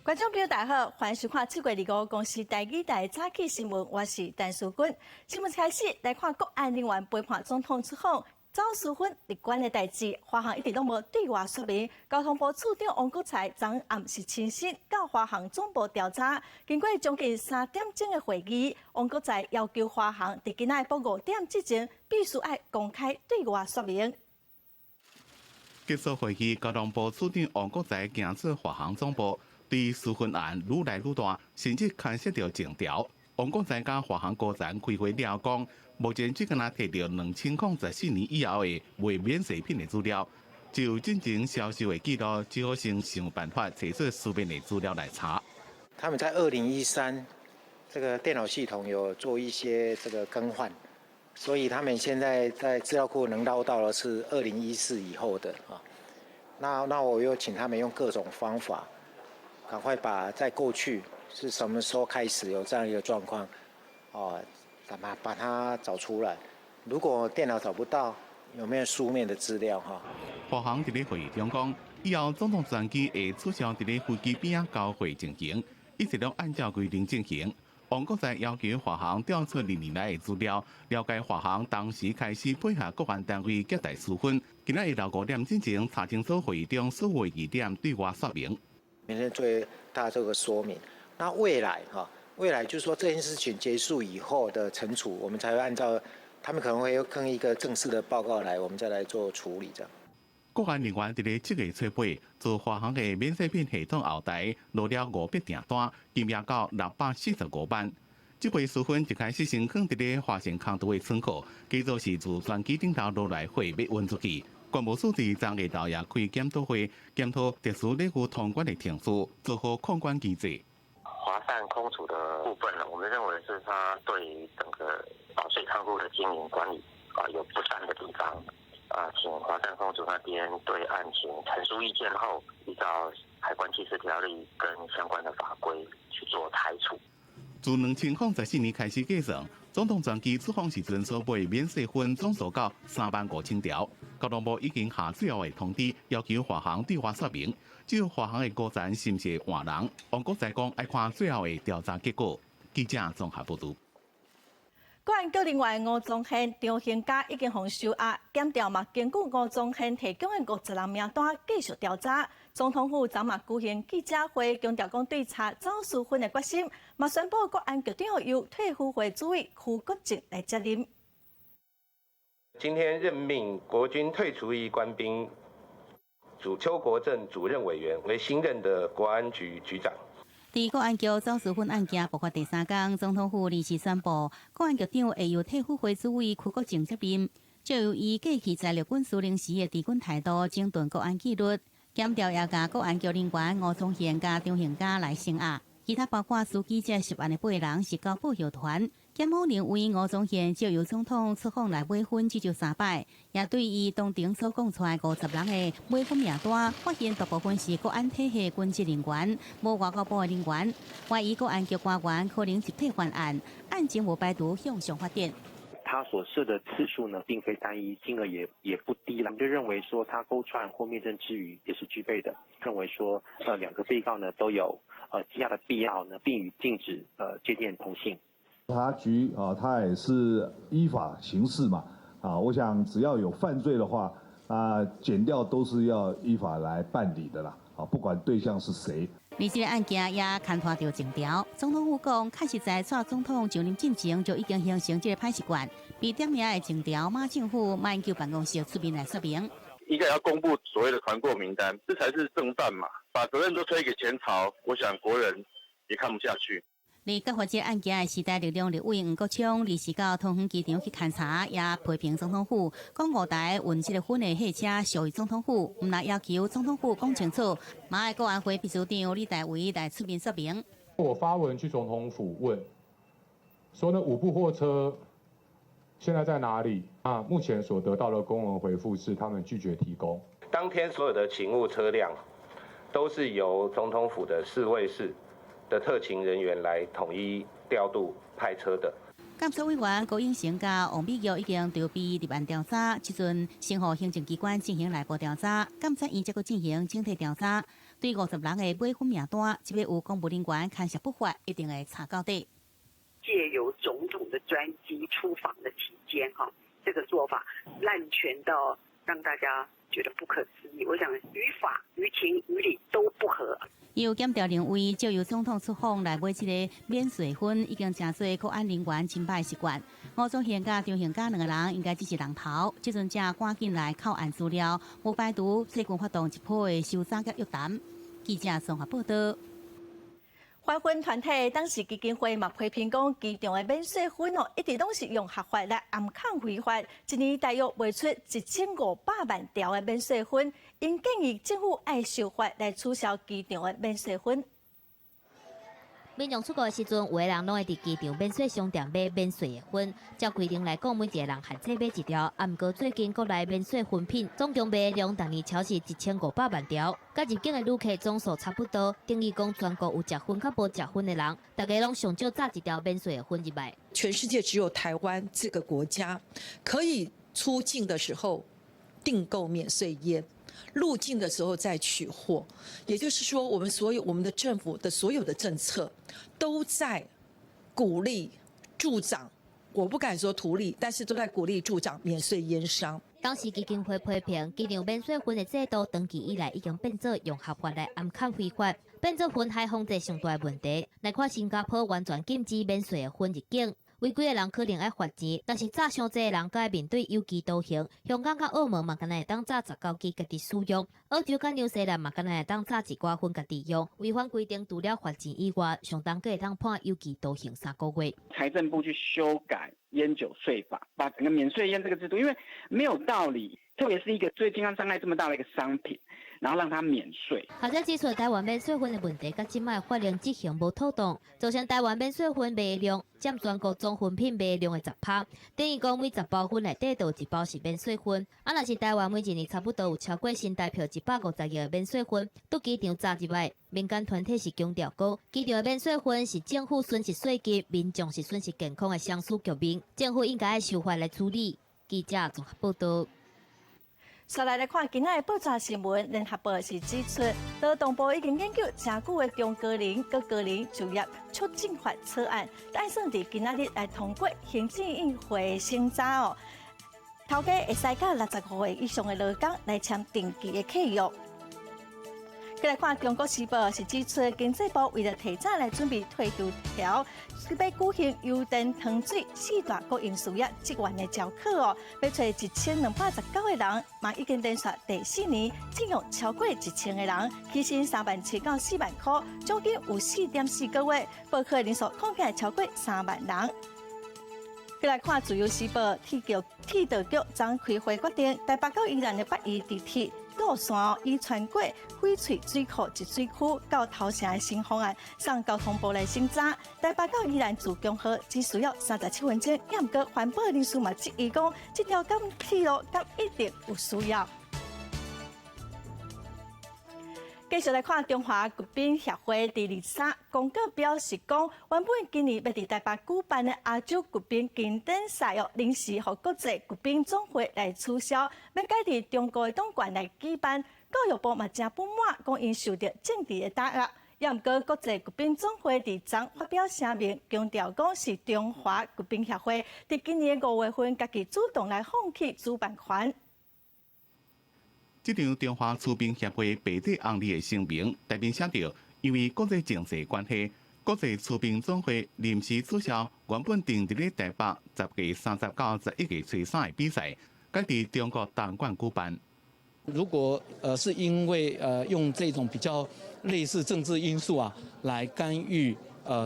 观众朋友大家好，欢迎收看7月25日公司台语台早起新闻，我是陈淑君。新闻开始来看国安人员陪伴总统出访，赵淑芬立关的代志，华航一直都无对外说明。交通部处长王国材昨暗时亲身到华航总部调查，经过将近3点钟的会议，王国材要求华航在今仔晡5点之前必须要公开对外说明。结束会议，交通部处长王国材行至华航总部。对私分案愈来愈大，甚至牵涉到情调。王国材甲华航高层开会了讲，目前只敢摕到2014年以后的未免食品的资料，就进行销售的记录，只好先想办法找出书面的资料来查。他们在2013这个电脑系统有做一些这个更换，所以他们现在在资料库能捞到的是2014以后的啊。那我又请他们用各种方法。赶快把在过去是什么时候开始有这样一个状况，把它找出来。如果电脑找不到，有没有书面的资料哈？华航伫咧会议中讲，以后总统专机会取消伫咧飞机边仔交会进行，一直都按照规定进行。王国材要求华航调出2年来的资料，了解华航当时开始配合国安单位接待私分，今仔日下午5点之前查清楚会议中所有疑点对外说明。明天对大家做个说明。那未来就是说这件事情结束以后的惩处，我们才会按照他们可能会有更一个正式的报告来，我们再来做处理这样。国安人员伫咧7月初8，自华航的免税品系统后台落了500订单，金额到645万。这批私分就开始先放伫咧华盛康都的仓库，继续是自专机顶头落来货要运出去。关务署伫昨日到也开检讨会，检讨特殊礼物通关的程序，做好控管机制。华善空储的部分呢，我们认为是它对于整个保税仓库的经营管理有不善的地方请华善空储那边对案情陈述意见后，依照海关缉事条例跟相关的法规去做裁处。自2014年开始计算，总统专机出访时阵所买免税分总数到35000条。交通部已经下最后的通知，要求华航对外说明。至于华航的高层是不是换人，王国材讲要看最后的调查结果。记者综合报道。国安局人员吴宗宪、张兴嘉已经获收押，检调嘛根据吴宗宪提供的50人名单继续调查。总统府昨嘛举行记者会，强调讲对查赵淑芬的决心，嘛宣布国安局长由退伍会主委胡国正来接任。今天任命国军退出役官兵邱国正主任委员为新任的国安局局长。在国安局赵淑芬案件爆发第3天，总统府临时宣布，国安局长会由退伍会主委屈国正接任，就由以过去在陆军司令时的治军态度整顿国安纪律。检调也甲国安局人员吴宗宪甲张兴嘉来声押，其他包括司机这10万的8人是交保佑团。检方认为吴宗宪就由总统出访来买分至少3摆，也对伊当庭所讲出来50人的买分名单，发现大部分是国安体系军职人员，无外交部的人员，怀疑国安局官员可能集体犯案，案情无排除向上发展。他所涉的次数呢，并非单一，金额也不低了。就认为说他勾串或灭证之余也是具备的。认为说2个被告呢都有羁押的必要呢，并与禁止接见同性。察局他也是依法行事嘛我想只要有犯罪的话检调都是要依法来办理的啦不管对象是谁。而这个案件也牵拖到情调，总统府讲，确实在蔡总统就任进前就已经形成这个歹习惯。被点名的情调，马政府马英九办公室出面来说明，应该要公布所谓的团购名单，这才是正办嘛。把责任都推给前朝，我想国人也看不下去。在揭发这案件的时代力量立委吴国昌，临时到桃园机场去勘查，也批评总统府，讲5台运这个粉的货车属于总统府，唔来要求总统府讲清楚。马爱国安会秘书长李代伟来出面说明。我发文去总统府问，说呢5部货车现在在哪里？目前所得到的公文回复是他们拒绝提供。当天所有的勤务车辆都是由总统府的侍卫室的特勤人员来统一调度派车的。监察委员高永成甲王美玉已经筹备立案调查，即阵先予行政机关进行内部调查，监察院则搁进行整体调查。对50人的买分名单，即要有公务人员牵涉不法，一定会查到底。借由种种的专机出访的期间，这个做法滥权到让大家觉得不可思议。我想于法、于情、于理都不合。伊有检调认为，借由总统出访来买这个免税分，已经真侪国安人员侵败习惯。吴宗宪甲张宪甲两个人应该只是人头，即阵才赶紧来扣案资料，无排除西军发动一波的收查甲约谈。记者综合报道。反分团体当时基金会嘛批评讲，机场的免税分一直拢是用合法来暗藏违法，一年大约卖出1500万条的免税分，因建议政府爱修法来取消机场的免税分。民众出国的时阵，有的人拢会伫机场免税商店买免税的分。照规定来讲，每一个人限制买一条。啊，毋过最近国内免税分品总共卖量逐年超市1500万条，甲入境的旅客总数差不多。等于讲全国有食分甲无食分的人，大家拢上少炸一条免税的分入来。全世界只有台湾这个国家可以出境的时候订购免税烟。入境的时候再取货，也就是说，我们的政府的所有的政策，都在鼓励助长，我不敢说图利，但是都在鼓励助长免税烟商。当时基金会批评，机场免税分的制度长期以来已经变做用合法来暗藏非法，变做分海防制上大的问题。来看新加坡完全禁止免税的分入境。违规的人可能要罚钱，但是早上济人该面对有期徒刑。香港甲澳门嘛，敢若会当炸19支家己使用；澳洲甲纽西兰嘛，敢若会当炸一寡分家己用。违反规定，除了罚钱以外，上当个会当判有期徒刑3个月。财政部去修改烟酒税法，把整个免税烟这个制度，因为没有道理，特别是一个对健康伤害这么大的一个商品，然后让它免税。学者指出，台湾免税分的问题，甲即卖法令执行无妥当，造成台湾免税分卖量占全国总分品卖量的10%，等于讲每10包分内底就有1包是免税分。啊，若是台湾每一年差不多有超过新台票150个的免税分，到机场炸入来。民间团体是强调讲，机场的免税分是政府损失税金，民众是损失健康的相似局面，政府应该按修法来处理。记者综合报道。再来看今仔的报纸新闻，联合报是指出，劳动部已经研究真久的中高龄和高龄就业促进法草案，打算伫今仔日来通过行政院会审查哦。头家会使甲65岁以上的劳工来签定期的契约。再来看《中国时报》是指出，经济部为了提早来准备退休潮，要举行油电糖水4大国营事业职员的招考哦，要找1219个人，嘛已经连续第4年聘用超过1000个人，起薪37000到4万块，奖金有4.4个月，报考人数恐怕超过3万人。再来看《自由时报》，铁道局昨开会决定，台北到宜兰的北宜地铁路线已穿过翡翠水库集水区到头城的新方案，送交通部来审查。台北到宜兰自强号只需要37分钟，也毋过环保人士嘛质疑讲，这条铁路敢一定有需要。继续来看中华国宾协会第23公告表示讲，原本今年要伫台北举办的亚洲国宾经典赛临时和国际国宾总会来取消，要改伫中国的东莞来举办。教育部嘛真不满，讲因受到政治的打压。也毋过国际国宾总会伫昨发表声明，强调讲是中华国宾协会伫今年5月份家己主动来放弃主办权。这场中华出兵协会白底红字的声明，内面写着，因为国际政治关系，国际出兵总会临时取消原本定伫咧台北10月30到11月初3的比赛，改伫中国东莞举办。如果是因为用这种比较类似政治因素来干预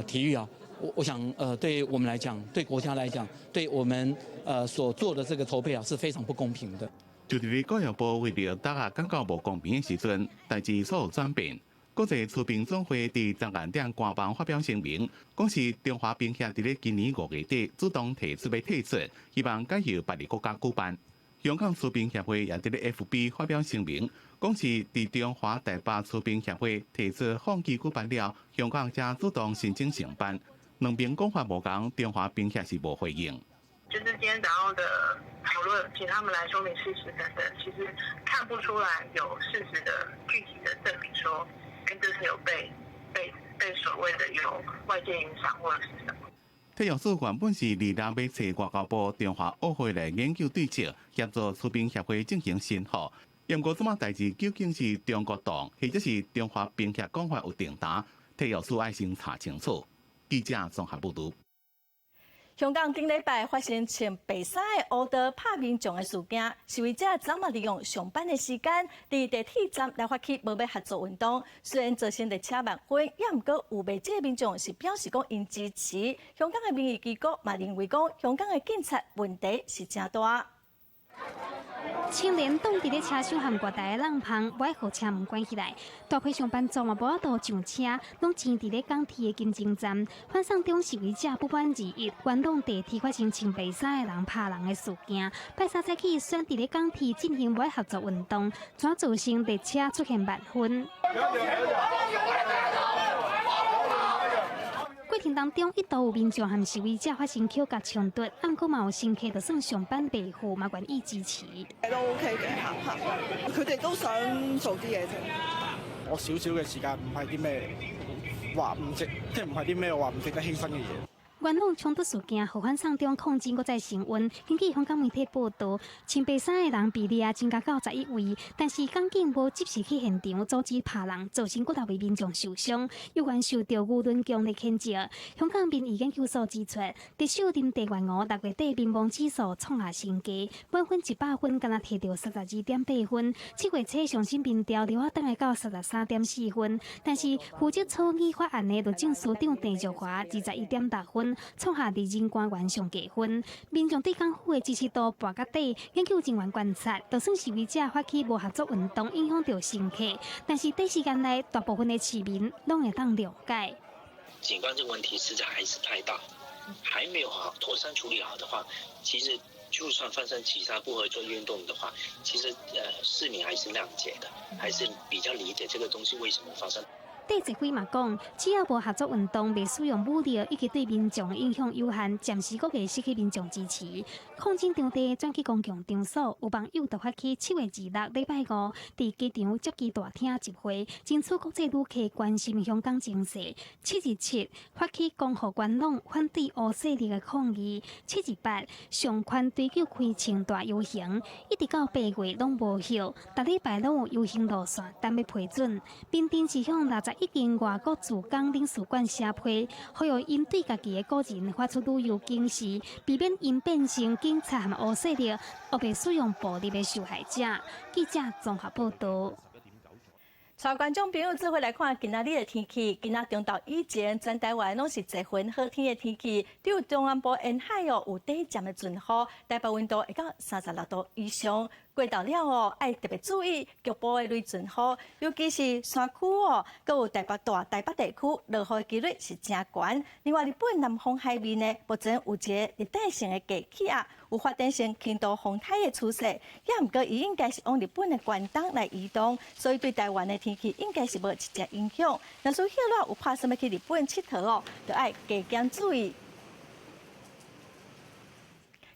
体育我想对我们来讲，对国家来讲，对我们所做的这个筹备是非常不公平的。就伫咧教育部为了大家感觉无公平的时阵，代志所有转变。国际出兵总会伫昨晚点官方发表声明，讲是中华冰协伫咧今年5月底主动提出要退出，希望改由别的国家举办。香港出兵协会也伫咧 FB 发表声明，讲是伫中华台北出兵协会提出放弃举办了，香港才主动申请承办。两边讲法无同，中华冰协是无回应。就是今天早上的讨论，请他们来说明事实等等，其实看不出来有事实的具体的证明说，跟这次有被所谓的有外界影响或者是什么。体育署原本是立下要找外交部中华奥会来研究对策，协助出兵协会进行审核。不过，这码代志究竟是中国党，或者是中华冰协讲法有定档，体育署爱先查清楚。记者综合报道。香港顶礼拜发生穿白衫的乌道拍民众的事件，示威者早晚利用上班的时间，伫地铁站来发起无要合作运动。虽然造成列车慢分，也毋过有未少民众是表示讲因支持。香港的民意机构嘛认为讲，香港的警察问题是真大。青年挡伫咧车厢和月台的人旁，无爱互车门关起来。大批上班族嘛无法度上车，拢挤伫咧港铁的金钟站。反送中示威者不满2.1，元朗地铁发生穿白衫的人拍人的事件。拜三早起选伫咧港铁进行无爱合作运动，怎造成列车出现慢分？过程当中，一度有民众和示威者发生口角冲突，暗过嘛有乘客就算上班庇護，嘛願意支持。都 OK 嘅嚇，佢哋都想做啲嘢啫。我少少嘅時間唔係啲咩話唔值，即係唔係啲咩話唔值得犧牲嘅嘢。元朗衝突事件互反送中抗爭，擱再升溫。根據香港媒體報道，穿白衫的人比例增加到11位，但是港警無及時去現場阻止拍人，造成幾大位民眾受傷，有關受到輿論強烈譴責。香港民意研究所指出，特首林鄭月娥6月底民望指數創下新低，滿分100分，敢若摕到32.8分，7月初上新民調留等來到33.4分，但是負責草擬法案的律政司長鄭若驊21.6分。創下離任官員上低分，民眾對港府的支持度跋到底。研究人員觀察，就算示威者發起無合作運動，影響到乘客，但是短時間內，大部分的市民攏會當了解。警官這個問題實在還是太大，還沒有好妥善處理好的話，其實就算發生其他不合作運動的話，其實市民還是諒解的，還是比較理解這個東西為什麼發生。戴志輝嘛講，只要無合作運動，未使用武力，以及對民眾影響有限，暫時閣未失去民眾支持。抗爭場地轉去公共場所，有網友就發起7月26禮拜5，佇機場接機大廳集會，爭取國際旅客關心香港情勢。727發起公河元朗反對烏勢力的抗議。728上寬追究開清大遊行，一直到8月攏無效，逐禮拜攏有遊行路線等要批准。民電是向61間外國駐港領事館寫批，呼籲因對家己的個人發出旅遊警示，避免因變成警察和烏勢力，而被使用暴力的受害者。記者綜合報道。帶觀眾朋友做伙來看今仔日的天氣。今仔中晝以前，全台灣攏是一份好天的天氣，只有中南部沿海有短暫的陣雨，台北溫度會到36度以上。過到了愛特別注意局部的雷陣雨，尤其是山區閣有台北地區落雨幾率是真懸。另外，日本南方海面呢，目前有一個熱帶性的低氣壓，有發展成輕度風颱的趨勢，也毋過伊應該是往日本的關東來移動，所以對台灣的天氣應該是無直接影響。若是曉熱有拍算要去日本佚佗就愛加減注意。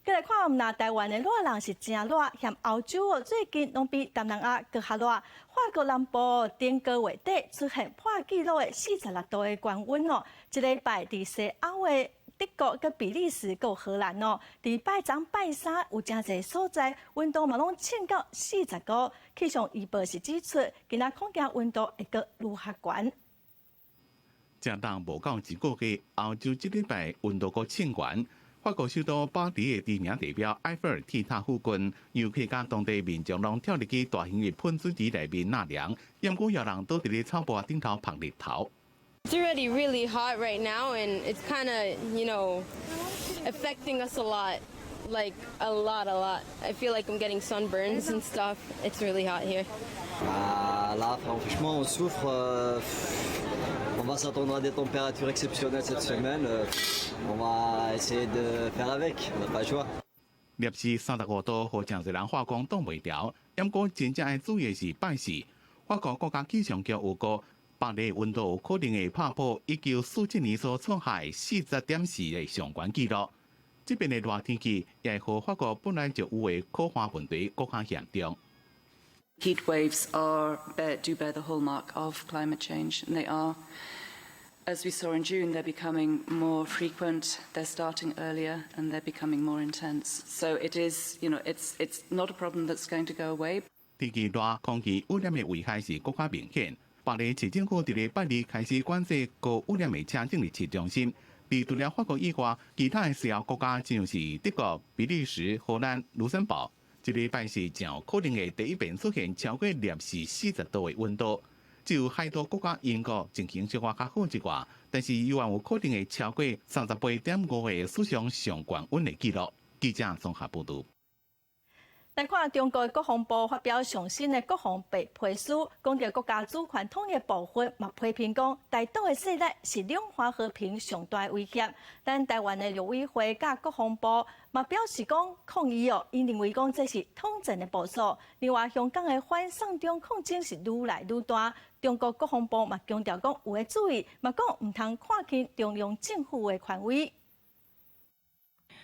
再來看，我們台灣的熱浪是真熱，嫌歐洲最近攏比東南亞更較熱。法國南部頂個月底出現破紀錄的46度的高溫哦。這禮拜伫西歐的德國、佮比利時、佮荷蘭哦，伫拜三、拜三有真濟所在溫度嘛攏升到40度。氣象預報是指出，今仔恐驚溫度會閣愈較懸。正當無到一個月，歐洲這禮拜溫度閣升懸。法國首都巴黎的知名地標埃菲爾鐵塔附近，遊客甲當地民眾攏跳入去大型的噴水池內面納涼，鹽古有人倒佇咧草坡頂頭曬日頭。It's already really hot right now, and it's kind of, affecting us a lot. Like a lot. I feel like I'm getting sunburns and stuff. It's really hot here. Là, franchement, on souffre. On va s'attendre à des températures exceptionnelles cette semaine. On va essayer de faire avec. On n'a pas le choix. 攝氏35度，好真濟人化工擋袂牢。不過真正要注意的是拜四，法國國家氣象局有個白内温度可能会打破1947年所创下40.4的上悬纪录。这边的热天气也和法国本来就有的可汗问题更加严重。Heat waves do bear the hallmark of climate change, and they are, as we saw in June, they're becoming more frequent, they're starting earlier, and they're becoming more intense. So it is, it's not a problem that's going to go away. 天气热，空气污染的危害是更加明显。巴黎市政府伫礼拜二开始管制高污染的车种的市中心。除了法国以外，其他的西欧国家像是德国、比利时、荷兰、卢森堡，这礼拜是将可能的第一遍出现超过摄氏40度的温度。只有海岛国家英国情形稍微较好一寡，但是依然有可能会超过38.5的史上上悬温的纪录。记者综合报道。来看中国的国防部发表上新的国防白皮书，讲到国家主权统一部分，嘛批评讲台岛的势力是两岸和平上大威胁。但台湾的陆委会甲国防部嘛表示讲抗议因认为讲这是统战的部署。另外，香港的反送中抗争是愈来愈大，中国国防部嘛强调讲有诶注意，嘛讲唔通看轻中央政府的权威。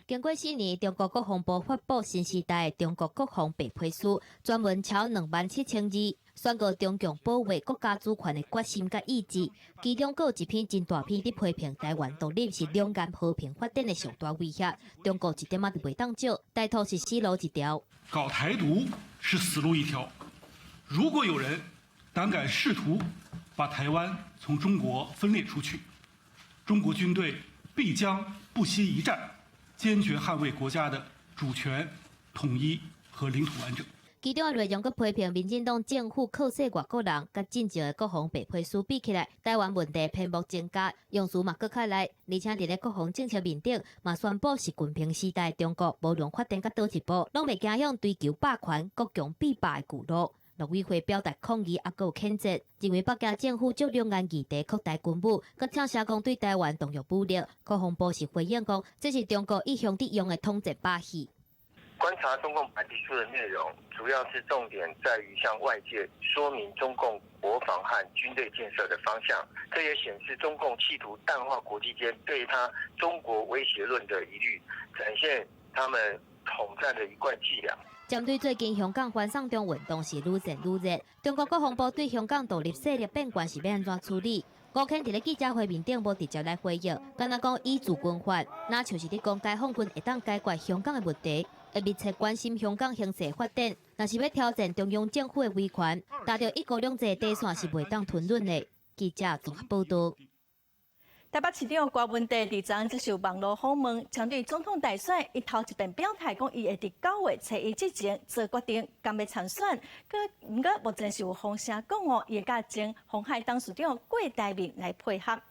经过4年，中国国防部发布新时代的中国国防白皮书，专门超27000字，宣告中共保卫国家主权的决心甲意志。其中有一篇真大篇伫批评台湾独立是两岸和平发展的上大威胁，中国一点仔都袂当少，歹徒是死路一条。搞台独是死路一条，如果有人胆敢试图把台湾从中国分裂出去，中国军队必将不惜一战。坚决捍卫国家的主权、统一和领土完整。其中的内容佮批评民进党政府靠势外国人，甲进前的国防白皮书比起来，台湾问题篇幅增加，用词嘛佮较来，而且伫咧国防政策面顶，嘛宣布是军平时代中国无论发展到倒一步，拢袂走向追求霸权、国强必霸的旧路。陆委会表达抗议，也有谴责，认为北京政府就两岸议题扩大军武，佮请社工对台湾动用武力。国防部是回应讲，这是中国一向伫用的统战把戏。观察中共白皮书的内容，主要是重点在于向外界说明中共国防和军队建设的方向。这也显示中共企图淡化国际间对他中国威胁论的疑虑，展现他们统战的一贯伎俩。针对最近香港反送中运动是愈战愈热，中国国防部对香港独立势力变卦是要安怎处理？吴肯伫咧记者会面顶无直接来回应，敢若讲依主军法，那就是伫讲解放军会当解决香港的问题，会密切关心香港形势发展。若是要挑战中央政府的威权，达到一国两制底线是袂当吞论的。记者综合报道。台北市长郭文哲2日接受网络访问，针对总统大选，伊头一遍表态讲，伊会伫9月初1之前做决定，敢要参选。毋过目前是有风声讲伊会甲前鸿海董事长郭台铭来配合。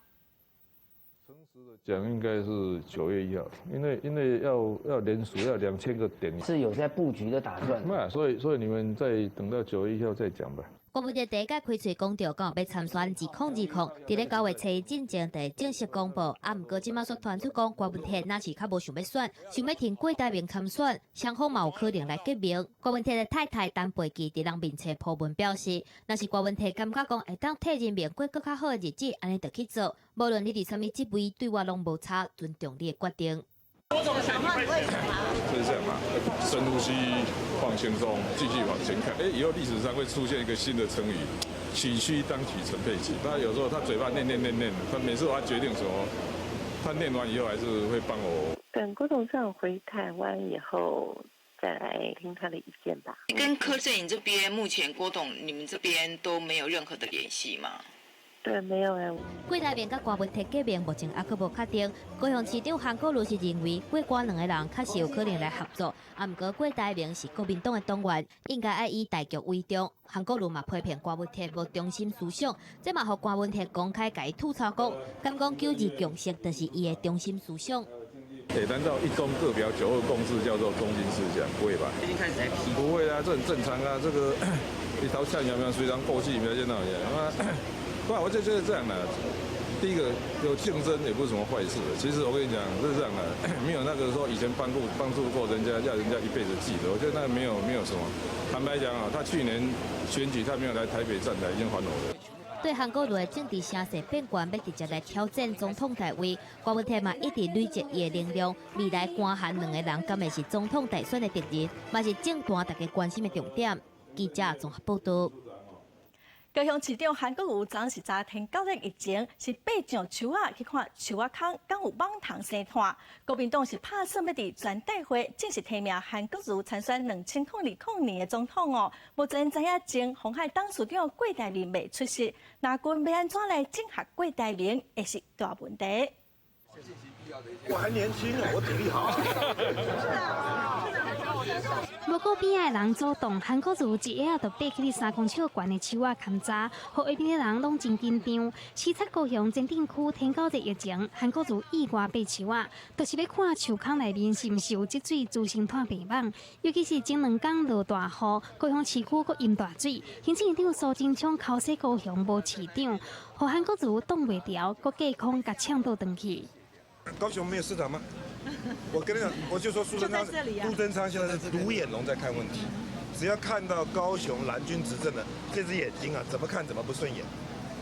诚实的讲，应该是9月1号，因为要联署要2000个点，是有在布局的打算。那所以你们再等到9月1号再讲吧。郭文哲第一届开嘴讲到，讲要参选2020，伫咧9月初1之前就正式公布。毋过即马所传出讲，郭文哲若是较无想要选，想要听郭台铭参选，双方嘛有可能来结盟。郭文哲的太太陈培基伫人面前铺文表示，若是郭文哲感觉讲会当替人民过更较好的日子，安尼就去做。无论你伫什么职位，对我拢无差，尊重你的决定。就是这样嘛，深呼吸，放轻松，继续往前看。以后历史上会出现一个新的成语“取须当取陈佩琪”。那有时候他嘴巴念，他每次他决定什么，他念完以后还是会帮我。等郭董事长回台湾以后，再来听他的意见吧。跟柯震宇这边，目前郭董你们这边都没有任何的联系吗？对，没有哎。郭台铭甲郭文哲结盟目前还佫无确定。高雄市长韩国瑜是认为郭郭两个人确实有可能来合作，毋过郭台铭是国民党的党员，应该爱以大局为重。韩国瑜嘛批评郭文哲无中心思想，这嘛互郭文哲公开甲伊吐槽讲，敢讲九二共识就是伊的中心思想。难道一中各表9·2共识叫做中心思想？不会吧？最近开始在批。不会啊，这很正常啊。这个一条线有没有？虽然过去没有见到一样。对，我就觉得这样的。第一个有竞争也不是什么坏事。其实我跟你讲是这样的，没有那个说以前帮助过人家，要人家一辈子记得。我觉得那个没有什么。坦白讲啊，他去年选举他没有来台北站台，已经还我了。对韩国的政治声势变悬，要直接来挑战总统台位。郭文泰嘛一直累积伊的能量，未来韩韩两个人敢会是总统大选的敌人，嘛是政坛大家关心的重点。记者综合报道。高雄市长韩国瑜昨是昨天9日以前是爬上树仔去看树仔坑敢有蠓虫生炭。国民党是拍算要伫全代会正式提名韩国瑜参选2020年的总统哦。目前知影前鸿海董事长郭台铭未出席，那军要安怎来整合郭台铭，也是大问题。我还年轻，我体力好。无过边的人主动，韩国瑜一下就爬起3公尺悬的树仔砍渣，互下边的人拢真紧张。视察高雄前镇区天9日疫情，韩国瑜意外爬树仔，就是要看树坑内面是毋是有积水滋生炭白网。尤其是前2天落大雨，高雄市区阁淹大水，行政院长苏贞昌口说高雄无市长，互韩国瑜挡袂牢，阁架空甲抢倒转去。高雄没有市长吗？我跟你讲，我就说苏贞昌现在是独眼龙在看问题，只要看到高雄蓝军执政的这只眼睛啊，怎么看怎么不顺眼。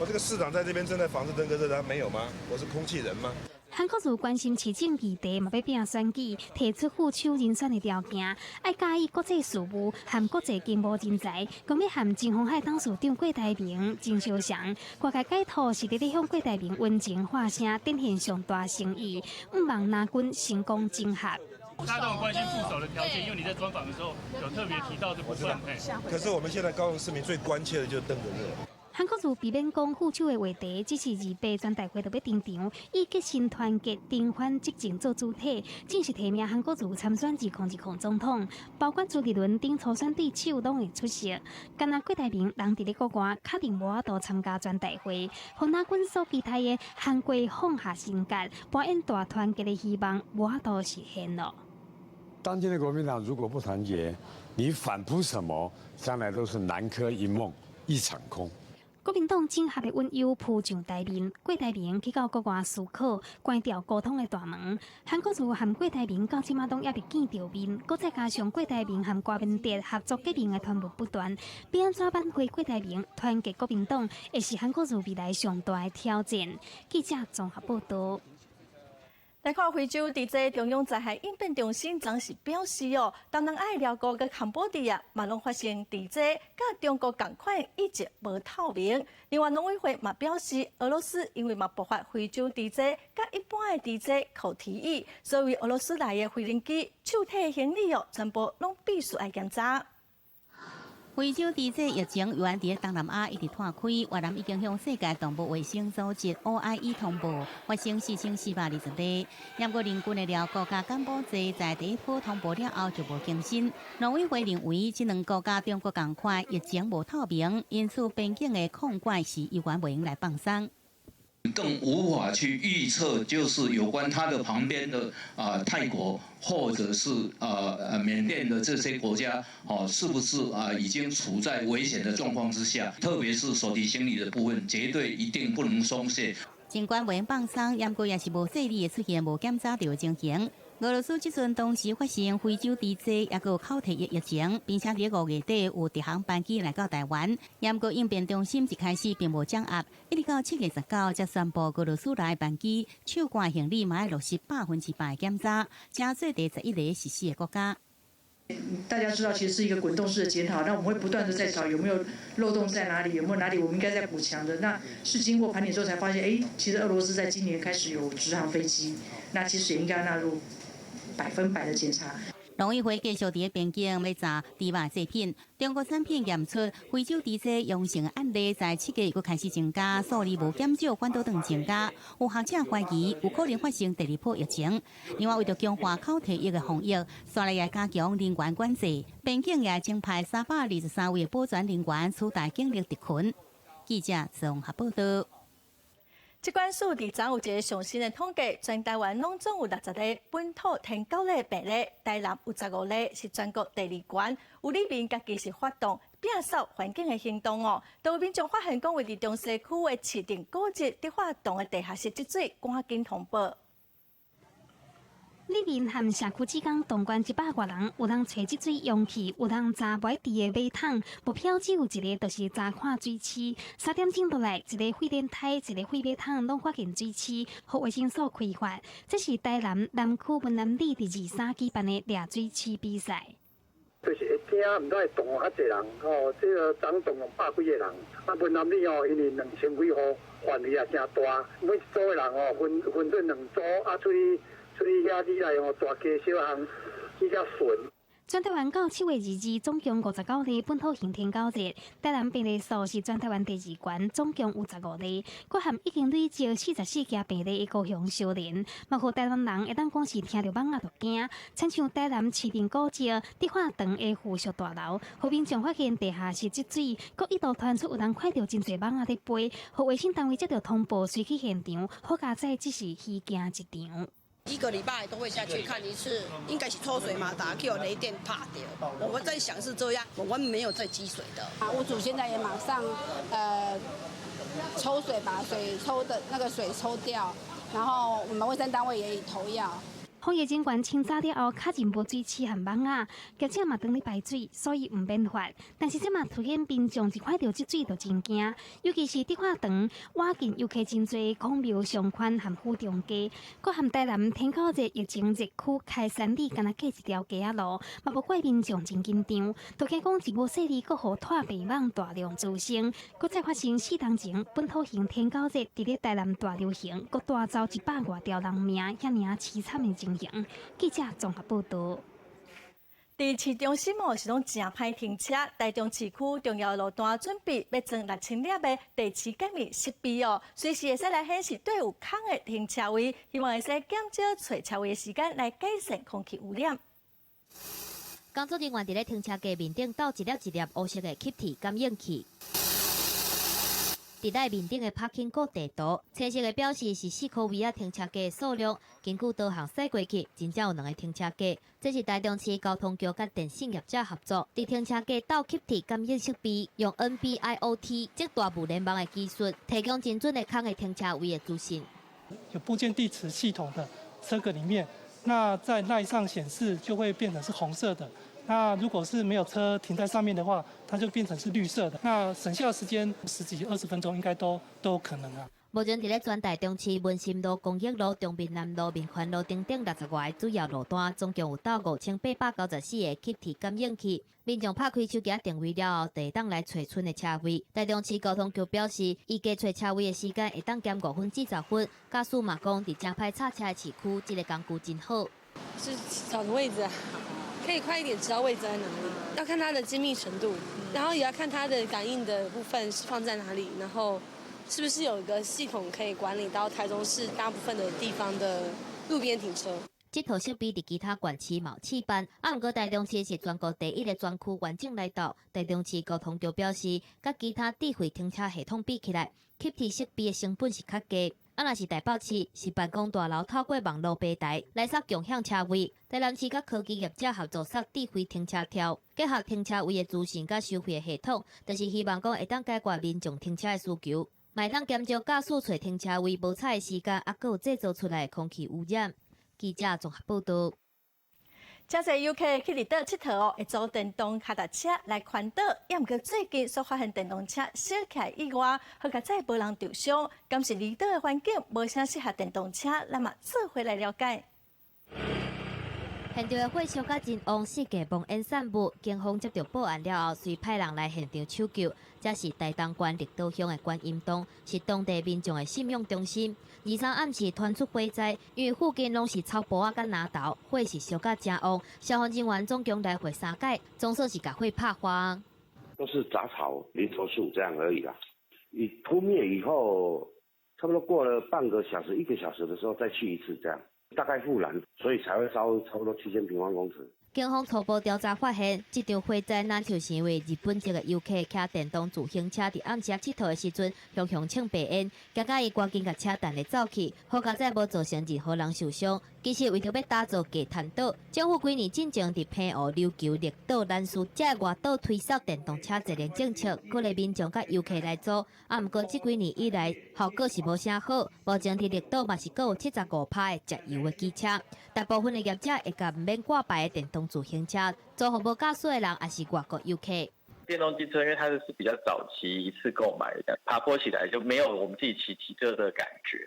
我这个市长在这边正在防治登革热，他没有吗？我是空气人吗？韩国瑜关心市政议题，嘛要拼选举，提出副手人选的条件，爱加以国际事务和国际经贸人才，更要和前鸿海董事长郭台铭真相像。外界解读是伫向郭台铭温情发声，展现上大诚意，毋望拿军成功整合。大家都很关心副手的条件，因为你在专访的时候有特别提到这部分。可是我们现在高雄市民最关切的就是登革热。韩国瑜避免讲副手的话题，只是28全大会就要登场，以决心团结、重返执政做主体，正式提名韩国瑜参选2020总统。包括朱立伦等初选对手拢会出席，干那郭台铭人伫咧国外，确定无法度参加全大会。洪纳军所期待的韩国放下心结，扮演大团结的希望，无法度实现了。当今的国民党如果不团结，你反扑什么，将来都是南柯一梦，一场空。国民党整合的温柔铺上台面，郭台铭去到国外思考，关掉沟通的大门。韩国瑜和郭台铭到即马拢还未见着面，搁再加上郭台铭和郭文哲合作革命的传闻不断，要安怎挽回郭台铭团结国民党，会是韩国瑜未来上大的挑战。记者综合报道。来看非洲伫这中央灾害应变中心昨是表示哦，东南亚寮国跟坎波迪亚嘛拢发生伫这甲中国同款一直无透明。另外农委会嘛表示，俄罗斯因为嘛爆发非洲伫这甲一般的伫这口蹄疫，所以俄罗斯来的飞行机、手提行李哦，全部拢必须爱检查。非洲地这疫情由伫东南亚一直拓开，越南已经向世界动物卫生组织 OIE 通报发生4420例。不过，邻近的寮国甲柬埔寨在第一波通报了后就无更新。农委会认为，这两国甲中国同款疫情无透明，因此边境的控管是有关袂用来放松。更无法去预测，就是有关它的旁边的泰国或者是缅甸的这些国家，是不是已经处在危险的状况之下？特别是手提行李的部分，绝对一定不能松懈。尽管袂用放松，不过也是无细腻的出现无检查到的情形。俄罗斯即阵同时发生非洲地震，也有口蹄疫疫情，并且伫5月底有直航班机来到台湾。不过应变中心一开始并无掌握，一直到7月19才宣布俄罗斯来班机手关行李嘛要落实100%的检查，加做第11个实施的国家。大家知道，其实是一个滚动式的检讨，那我们会不断的在找有没有漏洞在哪里，有没有哪里我们应该在补强的。那是经过盘点之后才发现，其实俄罗斯在今年开始有直航飞机，那其实也应该纳入100%的检查。农委会继续伫边境来查猪肉制品，中国产品验出非洲地这阳性的案例，在7月又开始增加，数字无减少，反倒等增加。有学者怀疑有可能发生第2波疫情。另外，为着强化口蹄疫的防疫，刷来也加强人员管制，边境也增派323位保全人员取代警力特勤。记者综合报道。疾管署伫昨有一个上新的统计，全台湾拢总有60例本土天9例病例，台南有15例，是全国第2悬。有里面家己是发动摒扫环境的行动哦，都有民众发现讲位伫中西区的市定古迹伫发动的地下室积水，赶紧通报。李林和社区之间同关100多人，有人找积水用气，有人查不伫的马桶，目标只有一个，就是查看水池。3点钟落来，一个废电台、一个废马桶拢发现水池，互卫生所开发。这是台南南区文南里第23举办的掠水池比赛。就是会惊，唔知会动较侪人吼，这个总动用100几个人。啊，文南里哦，因为2000几户，范围也真大，每一组的人哦，分做2组，啊，出去遐里来哦，大家小项比较顺。全台湾到7月2日，总共59例本土型天狗热。台南病例数是全台湾第2悬，总共有15例，佮含已经累积44件病例的高雄小林。包括台湾人会当讲是听到网啊就惊，亲像台南市民古迹迪化堂的附属大楼，后面仲发现地下室积水，佮一度传出有人看到真侪网啊在飞，互卫生单位接到通报，随去现场，好加载只是虚惊一场。1个礼拜都会下去看一次，应该是抽水马达去有雷电怕掉。我们在想是这样，我们没有在积水的。屋主现在也马上抽水，把水抽的那个水抽掉，然后我们卫生单位也已投药。防疫人员清查了后，卡进无水池和网啊，业者嘛当咧排水，所以唔免罚。但是这嘛出现民众一看到积水就真惊，尤其是迪化堂瓦近游客真侪孔庙上宽和府中街，佮含台南天狗热疫情热区开山里，敢若隔一条街仔路，嘛无怪民众真紧张。都听讲一无细里，佮互拖白网大量滋生，佮再发生4天前本土型天狗热伫咧台南大流行，佮带走100多条人命，遐尔凄惨的情形。记者综合报道。在市中心哦是拢真歹停车，台中市区重要路段准备要装6000粒的地磁感应设备哦，随时会使来显示对有空的停车位，希望会使减少找车位的时间，来改善空气污染。工作人员伫咧停车格面顶倒一粒一粒黑色的气体感应器。伫内面顶的 parking 个地图，青色的表示是4颗位啊停车格的数量。根据导航驶过去，真正有2个停车格。这是台中市交通局甲电信业者合作，伫停车格倒气体感应设备，用 NB-IoT 即大物联网的技术，提供精准的空的停车位的资讯。有部件地磁系统的车格里面，那在赖上显示就会变成是红色的。那如果是没有车停在上面的话，它就变成是绿色的。那省下的时间10几20分钟应该都有可能啊。目前伫咧全台中市文心路、公益路、中民南路、民权路等等60外主要路段，总共有到5894个气体感应器。民众拍开手机定位了后，会当来找春的车位。台中市交通局表示，预计找车位的时间会当减5分至10分。驾驶嘛讲，伫正歹刹车的市区，这个工具真好。是找的位置啊。可以快一点知道位置在哪里，要看它的精密程度，然后也要看它的感应的部分是放在哪里，然后是不是有一个系统可以管理到台中市大部分的地方的路边停车。这套设备伫其他县市冇试办，不过台中市是全国第1个专区完整来到。台中市交通局表示，甲其他智慧停车系统比起来，气体设备的成本是较低。若是台北市是办公大楼透过网络平台来设共享车位，台南市甲科技业者合作设智慧停车条，结合停车位的资讯甲收费的系统，就是希望讲会当解决民众停车的需求，卖当减少驾驶找停车位无彩的时间，阁有制造出来的空气污染。记者综合报道。真侪游客去离岛佚佗哦，会坐电动脚踏车来环岛，也毋过最近所发现电动车烧起来意外，好甲再无人受伤，敢是离岛的环境无啥适合电动车，咱嘛做回来了解。现场的火烧甲真旺，四界燜烟散布。警方接到报案了后，随派人来现场抢救。这是台东县绿岛乡的观音洞，是当地民众的信仰中心。23暗时传出火灾，因为附近拢是草坡啊、甲拿豆，火是烧甲真旺。消防人员总共来回3届，总算是把火拍花。都是杂草、林头树这样而已啦。你扑灭以后，差不多过了半个小时、1个小时的时候再去一次，这样大概复燃，所以才会烧差不多7000平方公尺。警方初步调查发现，这场火灾难就成为日本籍的游客骑电动自行车伫暗时佚佗的时阵，向请白烟，结果伊赶紧甲车弹咧走去，好佳在无造成任何人受伤。其实为着要打造假滩岛，政府几年进前伫澎湖琉球列岛拦束这外岛推售电动车节能政策，鼓励民众甲游客来做。毋过这几年以来，效果是无啥好。目前伫列岛嘛是有75%的节油的机车，大部分的业者会甲毋免挂牌的电动自行车做服务驾驶的人，也是外国游客。电动机车因为它是比较早期一次购买的，爬坡起来就没有我们自己骑车的感觉。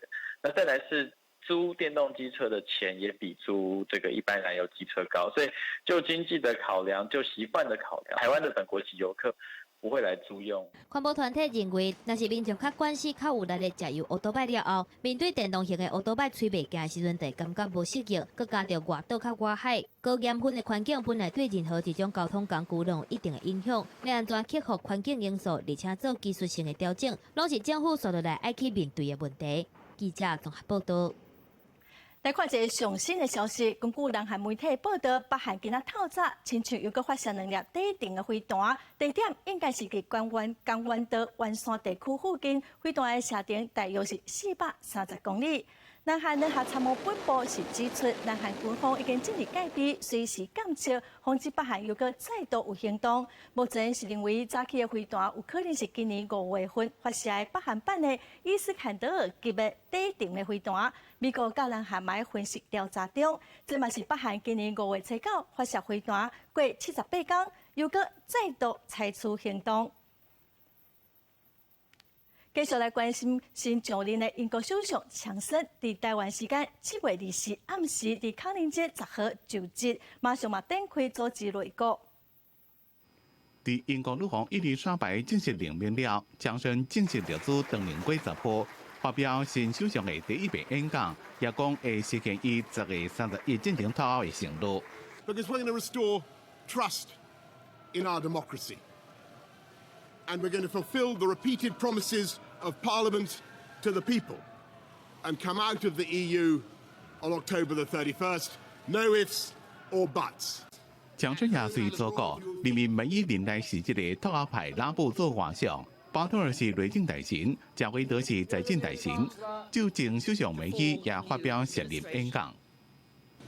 那再来是租电动机车的钱也比租这个一般燃油机车高，所以就经济的考量，就习惯的考量，台湾的本国籍游客不会来租用。环保团体认为，若是民众较关心、较有力的柴油乌托拜了后，面对电动型的乌托拜吹袂行的时阵，就感觉无适应，佮加上外岛较外海、高盐分的环境，本来对任何一种交通工具都有一定的影响。要安全克服环境因素，而且做技术性的调整，拢是政府所来爱去面对的问题。记者综合报道。来看一个上新的消息，根据南韩媒体报道，北韩今仔透早，亲像有个发射2粒地定的飞弹，地点应该是伫江原道湾山地区附近，飞弹的射程大约是430公里。南韩联合参谋本部是指出，南韩军方已经尽力戒备，随时监测，防止北韩又个再度有行动。目前是认为早期的飞弹有可能是今年5月份发射的北韩版的伊斯坎德尔级的地定的飞弹。美国甲南韩在分析调查中，这嘛是北韩今年5月初9发射飞弹过78天，又个再度采取行动。继续来关心新上任的英国首相强森，伫台湾时间7月24暗时，伫康宁街10号就职，马上展开组织内阁。伫英国女皇伊丽莎白正式任命了，强森正式入主登临过10号，发表新首相的第一遍演讲，也讲会实现伊10月31进行脱欧的承诺。Because we're going to restore trust in our democracy. And we're going to fulfil the repeated promises of Parliament to the people and come out of the EU on October the 31st. No ifs or buts. 强森也随做过，任命梅伊年来是这个脱欧派拉布做外相，巴托尔是内政大臣，贾维德是财政大臣。就前首相梅伊也发表卸任演讲。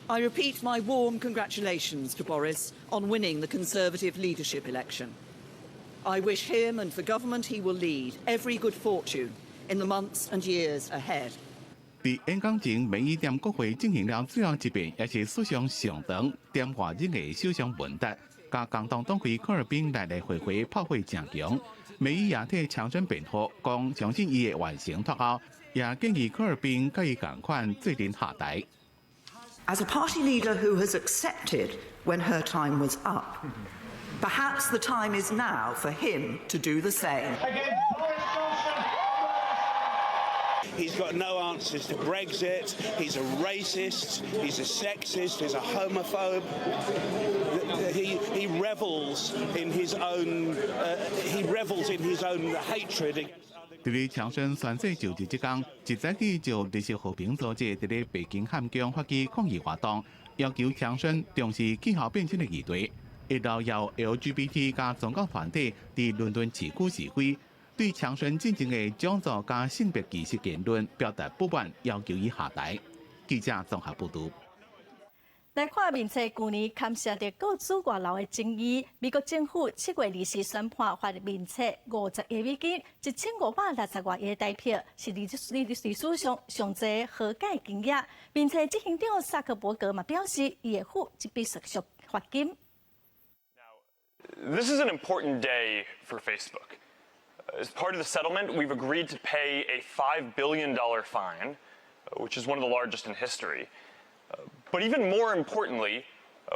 I repeat my warm congratulations to Boris on winning the Conservative leadership election. I wish him and the government he will lead every good fortune in the months and years ahead. 伫演讲前，梅伊踮国会进行了最后一遍，也是史上上长踮外日的首相问答，甲共同党魁科尔宾来回炮火正强。梅伊也替强森辩护，讲相信伊会完成脱欧，也建议科尔宾甲伊共款做人下台。As a party leader who has accepted when her time was up, perhaps the time is now for him to do the same. He's got no answers to Brexit. He's a racist. He's a sexist. He's a homophobe. He revels in his own. He revels in his own hatred. 伫咧强森宣誓就职即天，一早起就绿色和平组织伫咧北京汉江发起抗议活动，要求强森重视气候变迁的议题。一路由 LGBT 加宗教团体伫伦敦市区示威，对强森进行的种族加性别歧视言论表达不满，要求伊下台。记者综合报道。来看面册，去年牵涉着雇主外劳的争议，美国政府7月20日宣判发面册50亿美金，1560万亿代票，是历史上上济和解金额。面册执行长萨克伯格嘛表示，伊会付这笔赎罚金。This is an important day for Facebook. As part of the settlement, we've agreed to pay a $5 billion fine, which is one of the largest in history. But even more importantly,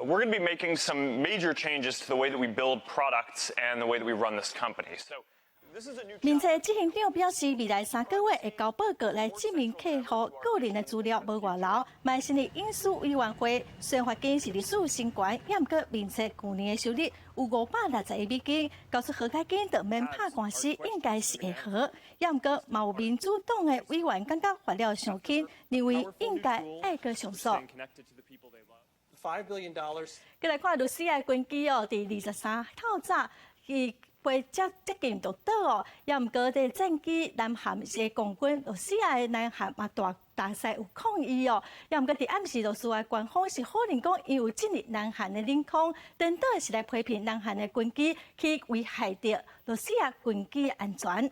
we're going to be making some major changes to the way that we build products and the way that we run this company. So 民测执行长表示，未来3个月会交报告来证明客户个人的资料无外漏。卖新的因素委员会虽然发现是历史新高，也毋过民测去年的收入有560亿美金，告诉何解金就免拍官司，应该是会好。也毋过，嘛有民主党的委员感觉发了上轻，认为应该爱个上诉。$5 billion。再来看律师的军机哦，伫23透早伊飞接近就倒哦，也毋过伫战机南韩是共军，律师的南韩嘛大势有抗议哦，也毋过伫暗时律师的官方是否认讲因为进入南韩的领空，颠倒是来批评南韩的军机去危害到律师的军机的安全。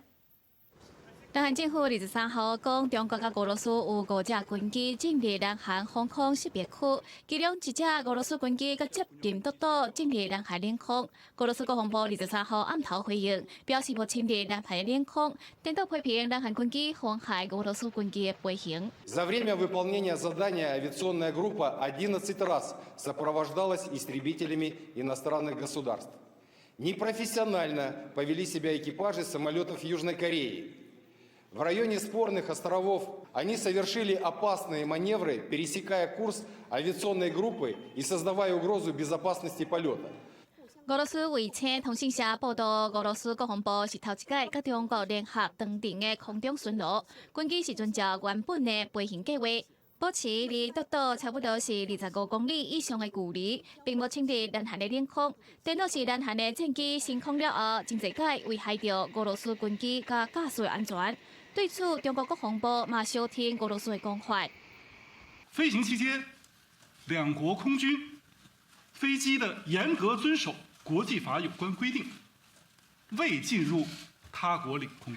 南韩政府23号讲，中国甲俄罗斯有5架军机进入南韩防空识别区，其中1架俄罗斯军机甲接近独岛进入南韩领空。俄罗斯国防部23号暗头回应，表示无侵入南韩的领空，颠倒批评南韩军机妨害俄罗斯军机的飞行。За время выполнения задания авиационная группа 11 раз сопровождалась истребителями иностранных государств. Непрофессионально повели себя экипажи самолетов Южной Кореи. В районе спорных островов они совершили опасные маневры, пересекая курс авиационной группы и создавая угрозу безопасности полета. 俄罗斯卫星通讯社报道，俄罗斯国防部是头一届甲中国联合登定的空中巡逻，军机是遵照原本的飞行计划，保持离独岛差不多是25公里以上的距离，并无侵入南韩的领空。颠倒是南韩的战机升空了后，真侪解危害到俄罗斯军机甲驾驶安全。对此，中国国防部嘛小听俄罗斯的讲法。飞行期间，两国空军飞机的严格遵守国际法有关规定，未进入他国领空。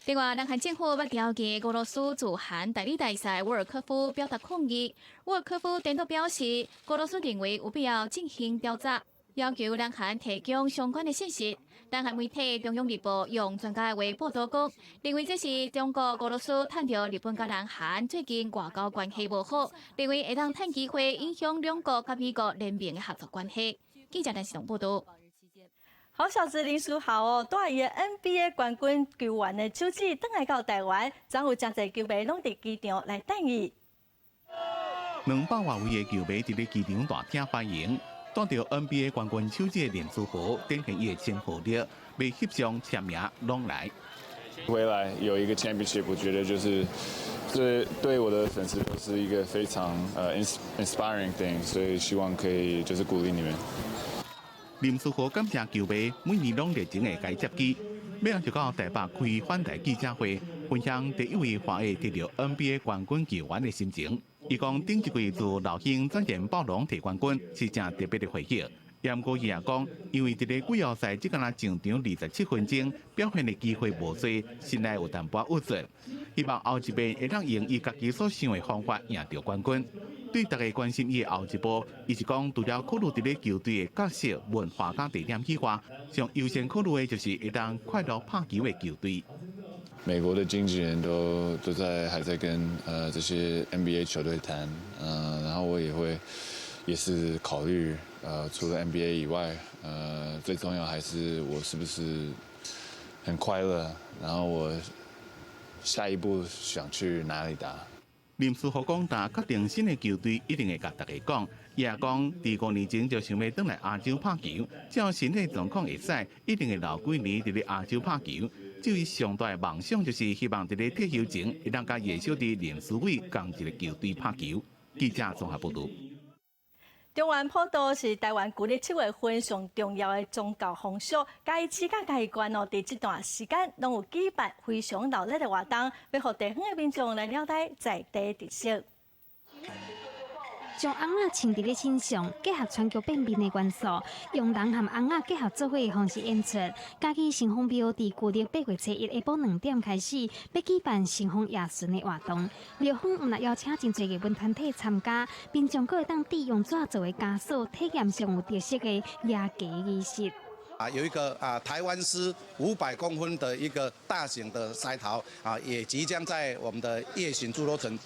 另外，南韩政府要调集俄罗斯驻韩代理大使沃尔科夫表达抗议。沃尔科夫颠倒表示，俄罗斯认为有必要进行调查，要求南韩提供相关的信息。南韩媒体中央日报用专家的话报道讲，认为这是中国、俄罗斯探到日本甲南韩最近外交关系无好，认为会当趁机会影响两国甲美国联名的合作关系。记者陈世龙报道。好小子林书豪哦，带伊 NBA 冠军球员的手指返来到台湾，将有真侪球迷拢伫机场来等伊。200多位的球迷伫咧机场大厅欢迎。带着 NBA 冠军手指的林书豪，展现伊的称呼力，未翕相签名拢来。回来有一个 championship， 我觉得就是对我的粉丝都是一个非常inspiring thing， 所以希望可以就是鼓励你们。林书豪感谢球迷每年拢热情的该接机，马上就到台北开反台记者会，分享第一位华裔得到 NBA 冠军球员的心情。伊讲顶一季自老鹰转战暴龙摕冠军是正特别的回忆。也毋过伊也讲，因为伫咧季后赛只敢若上场27分钟，表现的机会无多，心内有淡薄郁闷。希望后一遍会当用伊家己所想的方法赢到冠军。对大家关心伊的后一步，伊是讲除了考虑伫咧球队的角色、文化甲地点以外，上优先考虑的就是会当快乐拍球的球队。美国的经纪人还在跟这些 NBA 球队谈，然后我也是考虑除了 NBA 以外，最重要还是我是不是很快乐，然后我下一步想去哪里打。林书豪讲，若确定新的球队，一定会甲大家讲。伊也讲，伫5年前就想要转来亚洲拍球，只要身体状况会使，一定会留几年伫咧亚洲拍球。至于上大的梦想，就是希望伫咧退休前，会当甲叶小弟林书伟共一个球队拍球。记者综合报道。中原普渡是台湾旧历7月份上重要的宗教风俗，该市甲该县哦，伫这段时间拢有举办非常热闹的活动，要互地方的民众来了解在地特色。将红仔穿伫咧身上，结合全球变面的元素，用人和红仔结合做伙的方式演出。嘉义城隍庙伫旧历8月初1下晡2点开始，要举办城隍夜巡的活动。庙方毋但邀请真侪艺文团体参加，民众阁会当利用纸做的枷锁，体验上有特色的夜祭仪式。有一个台湾狮500公分的一个大型的狮头也即将在我们的夜巡猪肉城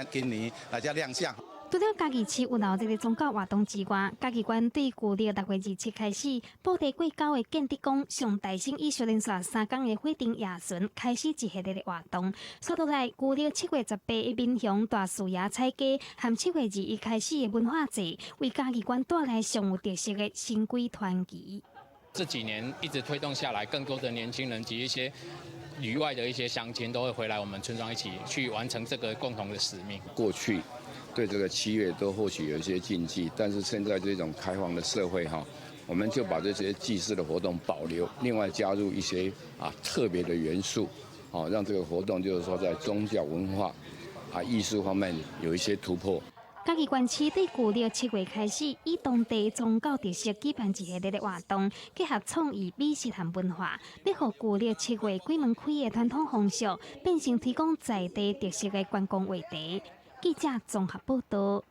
今年来家亮相。除了嘉义市有闹热的宗教活动之外，嘉义县对旧历6月27开始，布地过9的建筑工上大兴以小连续3天的火灯夜巡开始一系列的活动。说倒来，旧历7月18的民雄大树芽采街，和7月21开始的文化节，为嘉义县带来上有特色的新规团旗。这几年一直推动下来，更多的年轻人及一些旅外的一些乡亲都会回来我们村庄一起去完成这个共同的使命。过去对这个7月都或许有一些禁忌，但是现在这种开放的社会我们就把这些祭祀的活动保留，另外加入一些特别的元素，让这个活动就是说在宗教文化艺术方面有一些突破。嘉义县市对旧历7月开始，以当地宗教特色举办一系列的活动，结合创意、美食和文化，要让旧历7月鬼门开的传统风俗，变成提供在地特色的观光话题。记者综合报道。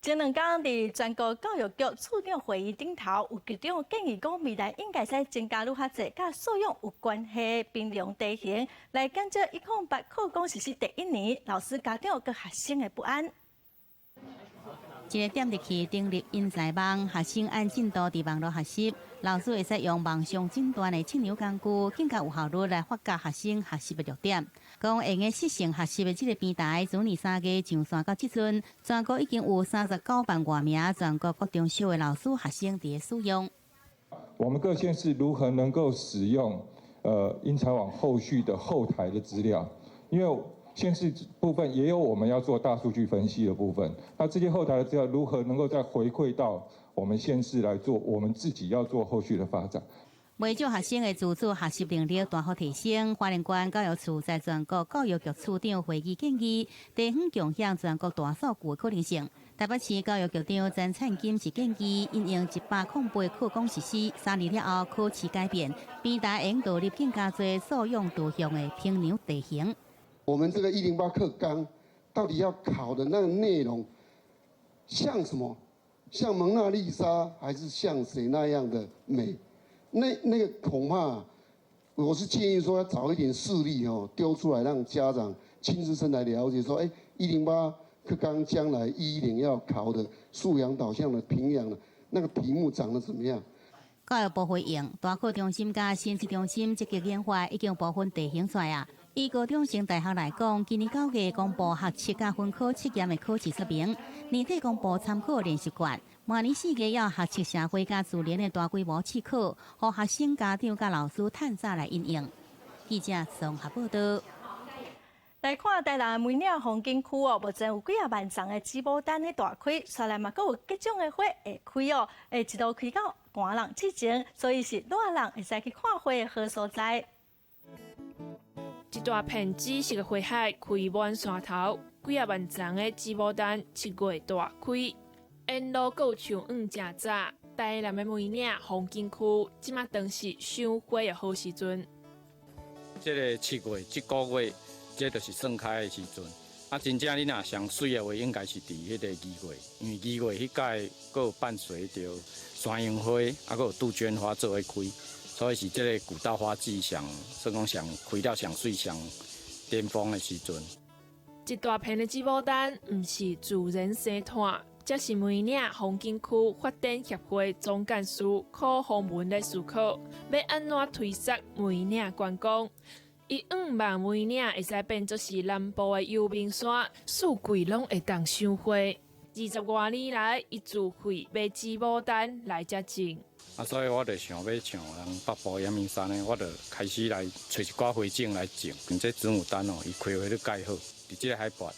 前2天，伫全国教育局处长会议顶头，有局长建议讲，未来应该使增加旅客数，甲素养有关系的平量地形，来减少108课纲实施第1年老师、家长佮学生的不安。一个点入去登入因在网，学生按进度伫网络学习，老师会使用网上诊断的测量工具，更加有效率来发觉学生学习的弱点。讲用的实性学习的这个平台，从2、3月上线到即阵，全国已经有39万多名全国各中小的老师、学生伫使用。我们各县市如何能够使用因材网后续的后台的资料？因为县市部分也有我们要做大数据分析的部分，那这些后台的资料如何能够再回馈到我们县市来做我们自己要做后续的发展？为少学生的自主学习能力大幅提升，花莲县教育处在全国教育局处长会议建议，地方共享全国大数据的可能性。台北市教育局长曾灿金是建议，因应108课纲实施3年了后考试改变，平台引导入更加多素养导向的平量地形。我们这个108课纲到底要考的那个内容像什么？像蒙娜丽莎还是像谁那样的美？那个恐怕我是建议说要找一点事例丢出来，让家长亲自身来了解说，108课纲将来110要考的素养导向的评量的那个题目长得怎么样？教育部回应，大考中心甲新市中心积极研发已经部分地形出来啊。以高中升大学来讲，今年9月公布学测甲分科测验的考试说明，年底公布参考练习卷。明年4月要学测社会甲自然的大规模试考，让学生、家长甲老师探早来应用。记者综合报道。来看台南梅岭风景区目前有几万丛的紫牡丹咧大开，虽然嘛，阁有各种的花会开会一路开到寒冷之前，所以是热人会使去看花的好所在。一大片紫色的花海开满山头，几万丛的紫牡丹7月大开。沿路阁有树黄正早，台南的梅岭风景区即马当是赏花的好时阵。这个7月这个月，这就是盛开的时阵。真正你若上水的话，应该是伫迄个2月，因为2月迄届阁有伴随着山樱花，阁有杜鹃花做伙开。所以是这个古道花季算讲上开了上水上巅峰的时阵。一大片的紫牡丹，唔是自然生产，这是梅岭风景区发展协会总干事柯宏文的思考，要安怎推广梅岭观光？伊望梅岭会使变作是南部的幽冥山，四季拢会当赏花。20多年来，伊自费买紫牡丹来遮种。所以我就想要像人北部阳明山呢，我就开始来找一寡花种来种。这紫牡丹伊开花都介好，伫这个海拔，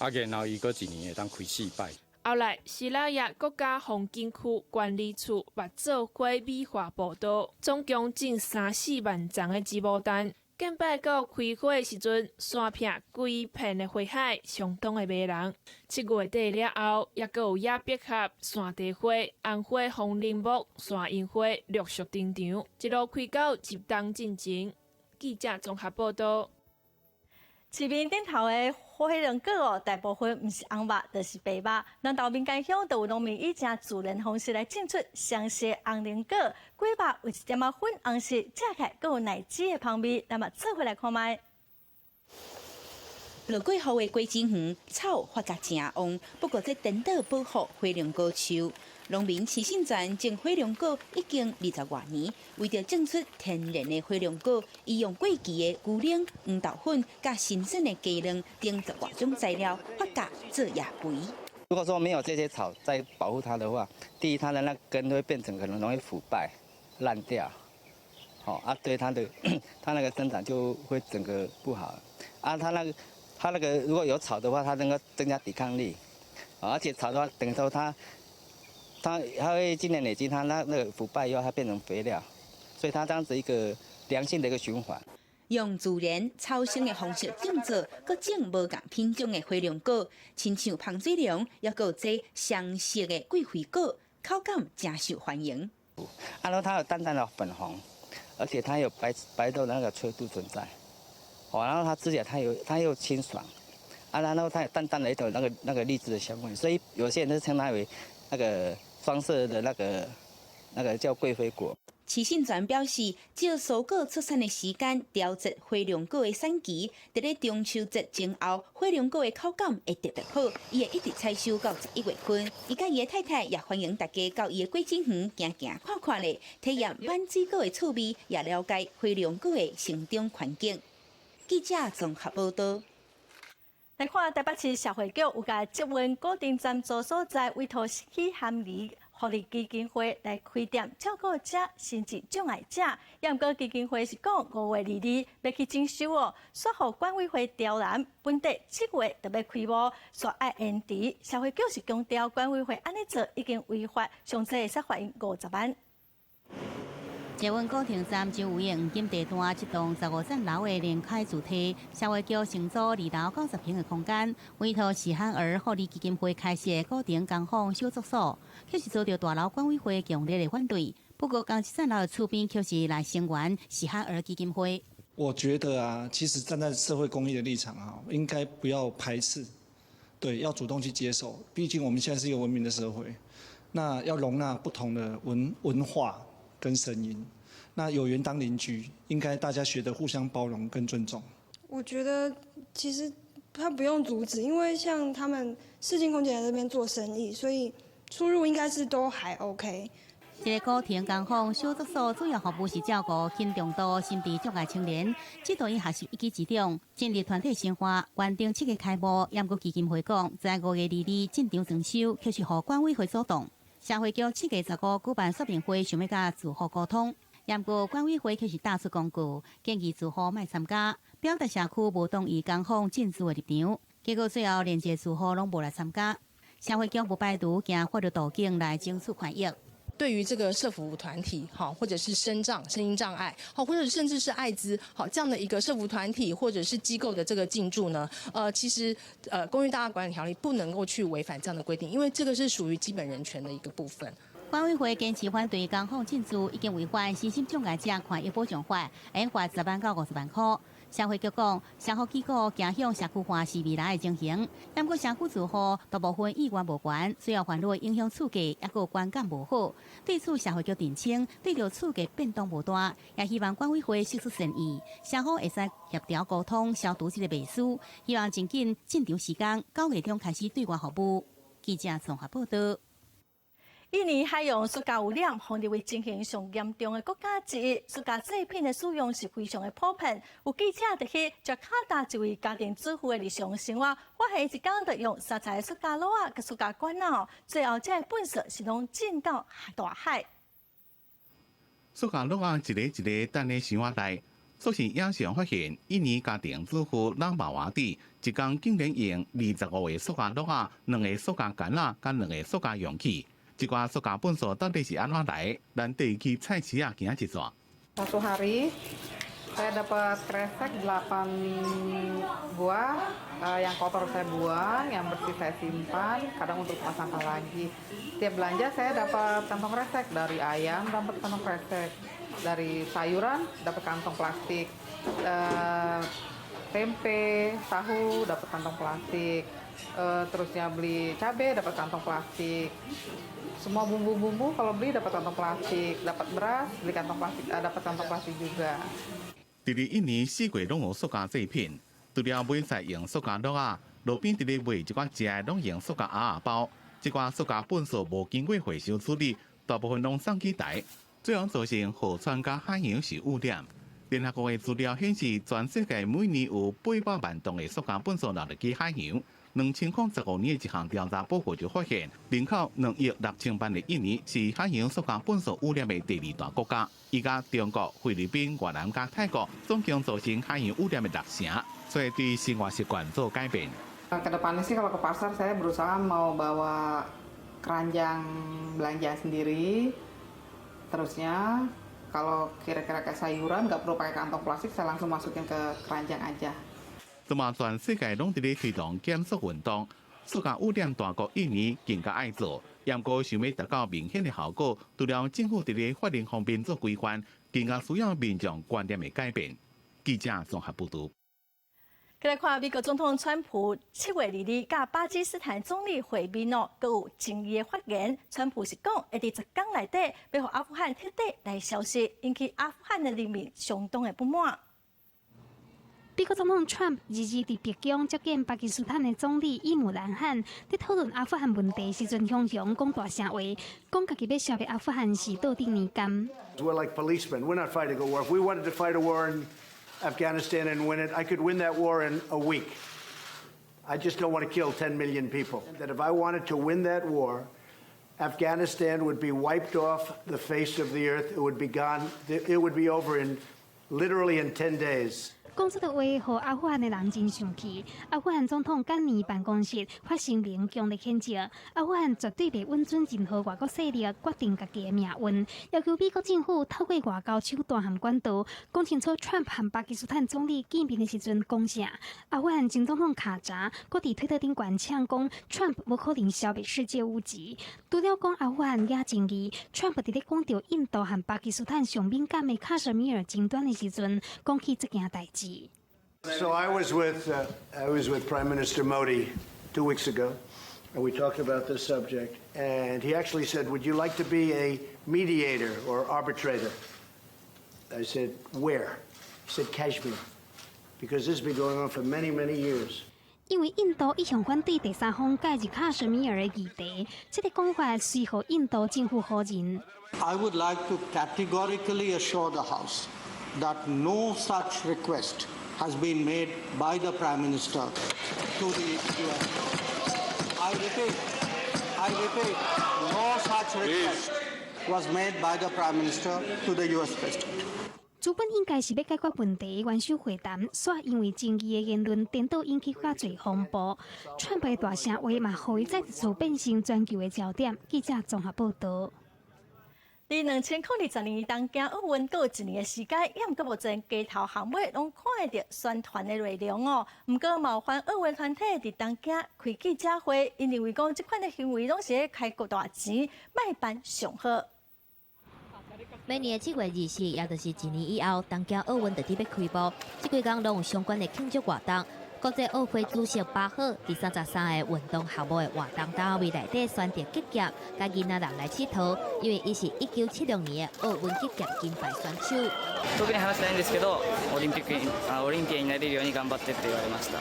然后伊过1年会当开4摆。后来，西拉雅国家风景区管理处把做花美化步道，总共种3、4万丛的紫牡丹。近摆到开花的时阵，山片规片的花海相当的迷人。7月底了后，也阁有野百合、山地花、红花风铃木、山樱花陆续登场，一路开到入冬进前。记者综合报道。市面顶头的花莲果大部分不是红肉，就是白肉。南投民间乡就有农民以正自然方式来种出香色红莲果，果肉有一点仔粉红色，吃起来阁有奶汁的香味。咱们做回来看卖。落过雨的果子园草发甲真旺，不过这颠倒保护花龙果树。农民齐信全种花龙果已经20多年，为着种出天然的花龙果，伊用过期的牛奶、黄豆粉、加新鲜的鸡卵等10多种材料发甲做叶肥。如果说没有这些草在保护它的话，第一，它的那根会变成可能容易腐败、烂掉，对它的它那个生长就会整个不好啊。它那个如果有草的话，它能够增加抵抗力，而且草的话，等于说它会经年累积，它那个腐败以后，它变成肥料，所以它这样子一个良性的一个循环。用自然超生的方式种植，搁种无同品种的花龙果，亲像芳水龙，也搁有这香色的桂花果，口感真受欢迎。然后它有淡淡的粉红，而且它有白豆的那个脆度存在，然后它吃起来它又清爽，然后它有淡淡的一种那个荔枝的香味，所以有些人都称它为那个双色的那个叫贵妃果。齐信全表示，照蔬果出产的时间调节花龙果的产期，伫咧中秋节前后，花龙果的口感会特别好，伊会一直采收到11月份。伊甲伊的太太也欢迎大家到伊的果子园行行看看咧，体验满水果的趣味，也了解花龙果的成长环境。记者综合报道。来看台北市社会局有甲捷运固定站座所在委托喜含利福利基金会来开店照顾者甚至障碍者，也毋过基金会是讲5月22日要去征收哦，说互管委会调栏，本地7月就要开幕，说爱延迟。社会局是强调管委会安尼做已经违法，上济会使罚银50万。捷运高停站周围黄金地段一栋15层楼的连开主体，社会局承租2楼90平的空间，委托喜憨儿福利基金会开设的高停工坊小作所，却是遭到大楼管委会强烈的反对。不过，刚13楼的厝边却是来声援喜憨儿基金会。我觉得啊，其实站在社会公益的立场啊，应该不要排斥，对，要主动去接受。毕竟我们现在是一个文明的社会，那要容纳不同的文化跟声音。那有缘当邻居，应该大家学得互相包容跟尊重。我觉得其实他不用阻止，因为像他们世纪空姐在这边做生意，所以出入应该是都还 OK。这个高停工坊小作所主要服务是照顾轻重度心智障碍青年，这段因学习一级之长，建立团体生活，原定7月开幕，也过基金会讲，在5月22日进场装修，却是由管委会主动。社会局7月15举办说明会，想要甲住户沟通。也毋过管委会却是打出公告，建议住户莫参加，表达社区无同意工坊进驻的立场。结果最后连一个住户拢无来参加，社会局不排除行法律途径来争取权益。对于这个社服团体，或者是身心障碍，或者甚至是艾滋，这样的一个社服团体或者是机构的这个进驻呢，其实公寓大厦管理条例不能够去违反这样的规定，因为这个是属于基本人权的一个部分。管委会坚持反对工坊进驻，已经违反身心障碍者权益保障法，应罚10万到50万块。社会局讲，社福机构走向社区化是未来的情形，但过社区住户大部分意愿无悬，虽然烦恼影响厝价，也个观感无好。对此，社会局澄清，对着厝价变动无大，也希望管委会释出善意，社福会使协调沟通，消除这个迷思。希望尽紧进场时间9月中开始对外服务。记者综合报道。印尼海洋塑胶污染，防治为情形上严重的国家之一。塑胶制品的使用是非常的普遍。有记者在去雅加达一位家庭主妇的日常生活，发现一天就用3彩塑胶箩仔、甲塑胶管啊，最后这粪扫是拢进到大海。塑胶箩仔一个一个等咧箱仔内，所幸影像发现，印尼家庭主妇拉马瓦蒂一天竟然用25个塑胶箩仔、2个塑胶杆仔、甲2个塑胶容器。这寡塑胶粪扫到底是安怎来？咱第去菜市啊行一转。Satu hari saya dapat kresek 8 buah, yang kotor saya buang, yang bersih saya simpan, kadang untuk tempat sampah lagi. Setiap belanja saya dapat kantong kresek, dari ayam dapat kantong kresek, dari sayuran dapat kantong plastik, tempe, tahu dapat kantong plastik, terusnya beli cabai dapat kantong plastik. Semua bumbu-bumbu kalau beli dapat kantong plastik, dapat beras beli kantong plastik, dapat kantong plastik juga. 伫印尼4月拢有塑胶制品，除了买菜用塑胶袋啊，路边伫咧卖一寡食的拢用塑胶盒包，这寡塑胶本数无经过回收处理，大部分拢送去台，最后造成河川甲海洋受污染。联合国的资料显示，全世界每年有800万吨的塑胶本数流入去海洋。2015年的一项调查报告就发现，人口2亿6千万的印尼是海洋塑胶本数污染的第2大国家，伊甲中国、菲律宾、越南甲泰国总共造成海洋污染的6成，所以对生活习惯做改变。Kedepannya sih kalau ke pasar saya berusaha mau bawa keranjang belanja sendiri. Terusnya kalau kira-kira kayak sayuran nggak perlu pakai kantong plastik, saya langsung masukin ke keranjang aja. 那么全世界拢伫咧推动减塑运动，塑胶污染大国印尼更加爱做，不过想要达到明显的效果，除了政府伫咧法令方面做规范，更加需要民众观念的改变。记者综合报道。再来看美国总统川普7月2日甲巴基斯坦总理会面哦，佮有争议的发言。川普是讲会伫10天内底要互阿富汗彻底来消失，引起阿富汗的人民相当的不满。美国总统 Trump 日伫北京接见巴基斯坦的总理伊姆兰汗，伫讨论阿富汗问题时阵，向讲大声话，讲家己要消灭阿富汗是道德年间。We're like policemen. We're not fighting a war. If we wanted to fight a war in Afghanistan and win it, I could win that war in a week. I just don't want to kill 10 million people. That if I wanted to win that war, Afghanistan would be wiped off the face of the earth. It would be gone. It would be over in literally in 10 days. 讲这个话，互阿富汗的人真生气。阿富汗总统甘尼办公室发声明，强烈谴责阿富汗绝对袂允准任何外国势力决定家己的命运，要求美国政府透过外交手段和管道，讲清楚 Trump 和巴基斯坦总理见面的时阵讲啥。阿富汗前总统卡扎搁伫推特顶悬呛讲 ，Trump 无可能消灭世界污疾。除了讲阿富汗也争议 ，Trump 伫咧讲到印度和巴基斯坦上敏感的喀什米尔争端的时阵，讲起这件代志。So I was with Prime Minister Modi 2 weeks ago, and we talked about this subject. And he actually said, "Would you like to be a mediator or arbitrator?" I said, "Where?" He said, "Kashmir," because this has been going on for many, many years. 因为印度一向反对第三方介入喀什米尔的议题，这个讲法随和印度政府否认。I would like to categorically assure the House that no such request has been made by the Prime Minister to the US. I repeat, no such request was made by the Prime Minister to the US President. 主本应该是要解决问题的元首会谈，却因为争议的言论颠倒引起较侪风波。川普的大声话嘛，互伊再次变成全球的焦点。记者综合报道。伫2020年东京奥运过1年的时间，也毋过目前街头巷尾拢看会到宣传的内容哦。毋过冒犯奥运团体伫东京开记者会，因认为讲即款的行为拢是咧开国大钱，卖办上好。每年的7月24日，也就是1年以后，东京奥运就要开幕，这几天拢有相关的庆祝活动。国际奥会主席巴赫第33个运动项目的活动单位内底选择吉吉，甲囡仔人来佚佗，因为伊是1976年的奥运吉吉金牌选手。特に話したいんですけど、オリンピアになれるように頑張ってって言われました。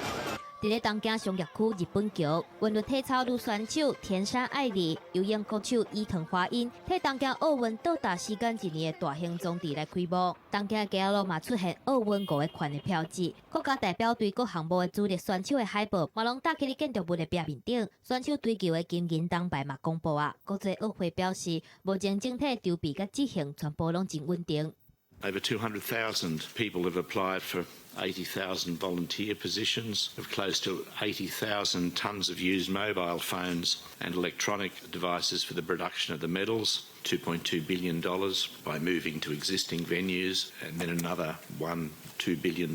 伫咧东京商业区日本桥，运动体操女选手田山爱梨、游泳国手伊藤花音，替东京奥运倒达时间1年的大型装置来开幕。东京街路嘛出现奥运5个款的标志，国家代表队各项目的主力选手的海报，嘛拢搭起伫建筑物的壁面顶。选手追求的金银铜牌嘛公布啊。国际奥会表示，目前整体筹备甲执行全部拢真稳定。Over 200,000 people have applied for 80,000 volunteer positions, of close to 80,000 tonnes of used mobile phones and electronic devices for the production of the medals, $2.2 billion by moving to existing venues, and then another $2 billion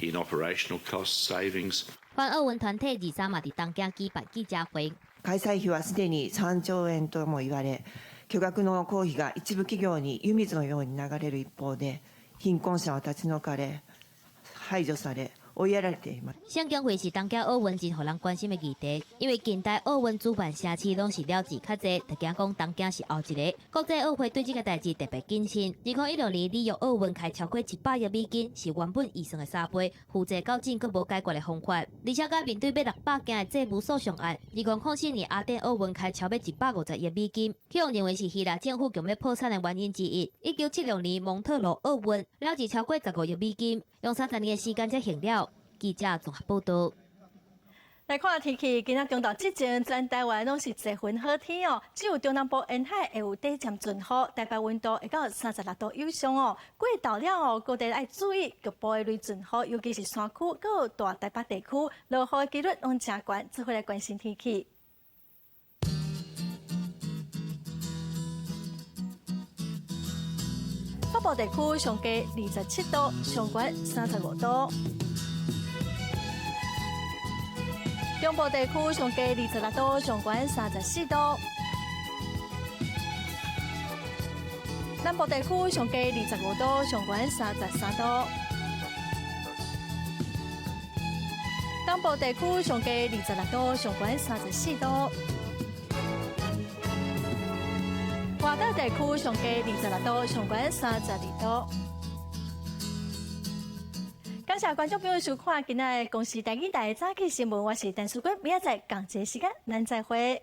in operational cost savings. 反奥运团体23嘛伫东京举办記者会。開催費はすでに3兆円とも言われ、巨額の公費が一部企業に湯水のように流れる一方で、貧困者は立ち退かれ、排除され、追いやられています。省奖会是东京奥运真互人关心的议题，因为近代奥运主办城市拢是了解较济，就惊讲东京是后一个。国际奥会对这个代志特别谨慎。2016年里约奥运开超过100亿美金，是原本预算的3倍，负债到今佫无解决的方法。而且甲面对要600件的债务诉讼案，2004年雅典奥运开超要150亿美金，去用认为是希腊政府强要破产的原因之一。1976年蒙特罗奥运了解超过15亿美金，用30年的时间才行了。记者综合报道。来看天气，今仔中昼之前，全台湾拢是侪份好天哦，只有中南部沿海会有短暂阵雨，台北温度会到36度以上哦。过到了哦，各地要注意局部的雷阵雨，尤其是山区、佮大台北地区，落雨的几率拢真高，做伙来关心天气。北部地区上低27度，上悬35度。中部地区上低26度，上悬34度；南部地区上低25度，上悬33度；东部地区上低26度，上悬34度；华岛地区上低26度，上悬32度。感谢观众朋友收看今仔的公视台语台早起新闻，我是陈淑君，明仔载同一时间咱再会。